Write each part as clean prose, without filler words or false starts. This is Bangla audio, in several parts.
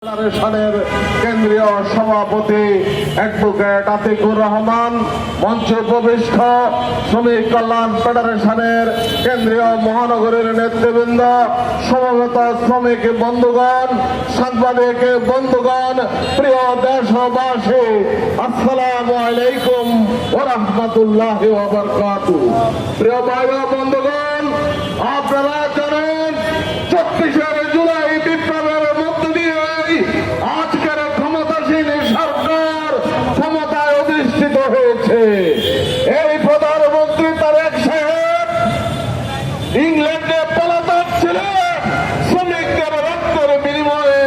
ফেডারেশনের কেন্দ্রীয় সভাপতি অ্যাডভোকেট আতিকুর রহমান, মঞ্চে উপবিষ্ট শ্রমিক কল্যাণ ফেডারেশনের কেন্দ্রীয় মহানগরীর নেতৃবৃন্দ, সমবেত শ্রমিক বন্ধুগণ, সাংবাদিক বন্ধুগণ, প্রিয় দেশবাসী, আসসালামু আলাইকুম ওয়া রাহমাতুল্লাহি ওয়া বারাকাতুহু। প্রিয় ভাই ও বন্ধুগণ, আপনারা জানেন 24 জুলাই বিপ্লবের মধ্য দিয়ে আজকের ক্ষমতাসীন সরকার ক্ষমতায় অধিষ্ঠিত হয়েছে। এই প্রধানমন্ত্রী তারেক সাহেব ইংল্যান্ডে পলাতক ছিলেন, শ্রমিকদের রক্তের বিনিময়ে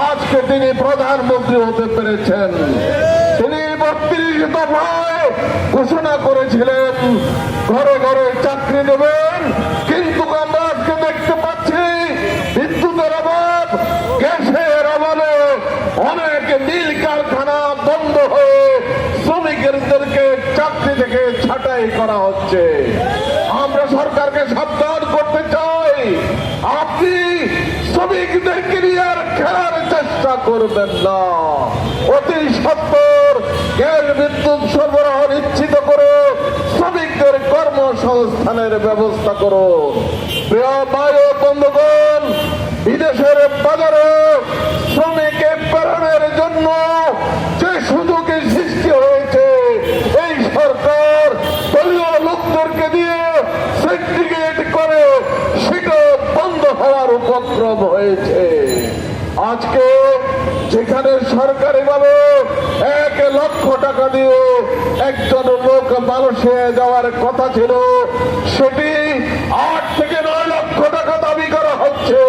আজকে তিনি প্রধানমন্ত্রী হতে পেরেছেন। তিনি 32 দফায় ঘোষণা করেছিলেন ঘরে ঘরে চাকরি দেবেন, কিন্তু আমরা আজকে দেখতে পাচ্ছি বিদ্যুতের অভাব, গ্যাসের অভাবে অনেক মিল কারখানা বন্ধ হয়ে শ্রমিকদেরকে চাকরি থেকে ছাঁটাই করা হচ্ছে। আমরা সরকারকে সাবধান করতে চাই, আপনি শ্রমিকদেরকে নিয়ে আর খেলার চেষ্টা করবেন না। অতি সত্বর গ্যাস বিদ্যুৎ সরবরাহ নিশ্চিত করে শ্রমিকদের কর্মসংস্থানের ব্যবস্থা করুন। প্রিয় ভাই ও বন্ধুগণ, বিদেশের বাজারে শ্রমিক প্রেরণের জন্য যে সুযোগের সৃষ্টি হয়েছে, এই সরকার দলীয় লোকদেরকে দিয়ে সিন্ডিকেট করে সেটা বন্ধ হওয়ার উপক্রম হয়েছে। আজকে যেখানে সরকারিভাবে 1 লক্ষ টাকা দিয়ে একজন লোক মালয়েশিয়া যাওয়ার কথা ছিল, সেটি 8 থেকে 9 লক্ষ টাকা দাবি করা হচ্ছে।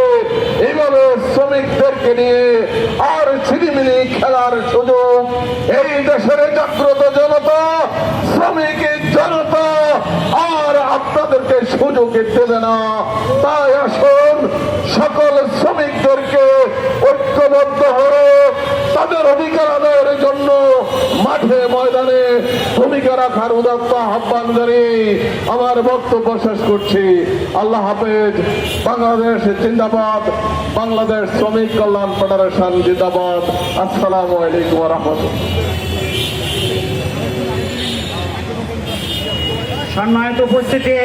এইভাবে শ্রমিকদেরকে নিয়ে আর ছিনিমিনি খেলার সুযোগ এই দেশের জাগ্রত জনতা, শ্রমিক জনতা আর আপনাদেরকে সুযোগ দেবে না। তাই আসুন সকল শ্রমিকদেরকে ঐক্যবদ্ধ হয়ে তাদের অধিকার আদায়ের জন্য মাঠে ময়দানে ভূমিকা রাখার উদাত্ত আহ্বান জানিয়ে আমার বক্তব্য শেষ করছি। আল্লাহ হাফেজ। বাংলাদেশ জিন্দাবাদ, বাংলাদেশ শ্রমিক কল্যাণ ফেডারেশন জিন্দাবাদ। আসসালামু আলাইকুম ওয়া রাহমাতুল্লাহ। সম্মানিত উপস্থিতি,